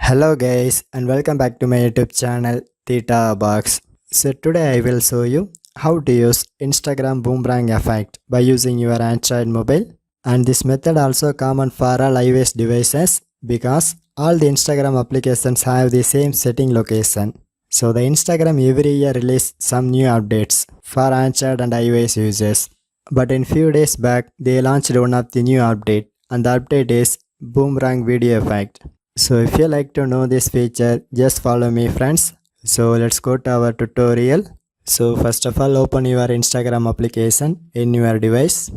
Hello guys and welcome back to my YouTube channel Theta Box. So today I will show you how to use Instagram boomerang effect by using your Android mobile, and this method also common for all iOS devices because all the Instagram applications have the same setting location. So the Instagram every year release some new updates for Android and iOS users. But in few days back they launched one of the new update, and the update is boomerang video effect. So if you like to know this feature, just follow me friends. So let's go to our tutorial. So first of all, open your Instagram application in your device.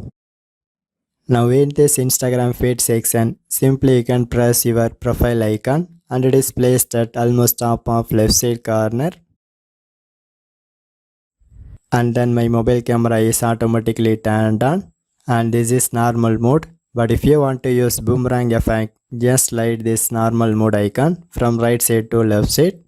Now in this Instagram feed section, simply you can press your profile icon and it is placed at almost top of left side corner. And then my mobile camera is automatically turned on, and this is normal mode. But if you want to use boomerang effect, just slide this normal mode icon from right side to left side,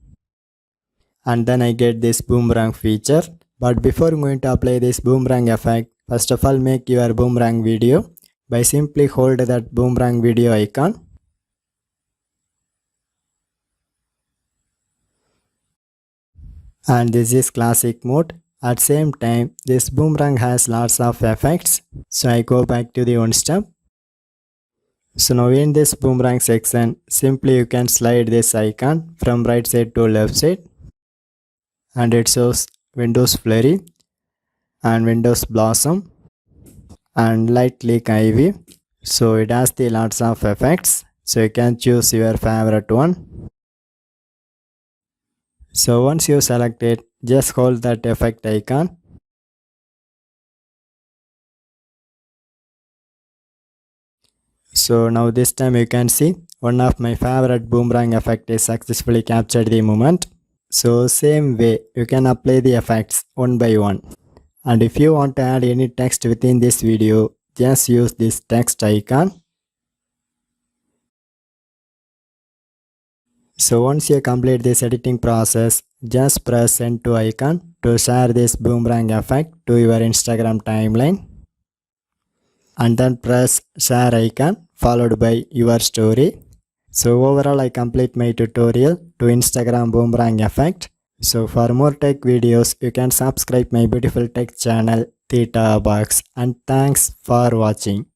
and then I get this boomerang feature. But before going to apply this boomerang effect, first of all make your boomerang video by simply hold that boomerang video icon. And this is classic mode. At same time, this boomerang has lots of effects. So I go back to the one step. So now in this boomerang section, simply you can slide this icon from right side to left side, and it shows Windows Flurry and Windows Blossom and Light Leak Ivy. So it has the lots of effects. So you can choose your favorite one. So once you select it, just hold that effect icon. So now this time you can see one of my favorite boomerang effect is successfully captured the moment. So same way you can apply the effects one by one. And if you want to add any text within this video, just use this text icon. So once you complete this editing process, just press send to icon to share this boomerang effect to your Instagram timeline. And then press share icon followed by your story. So overall I complete my tutorial to Instagram boomerang effect. So for more tech videos you can subscribe my beautiful tech channel Theta Box, and thanks for watching.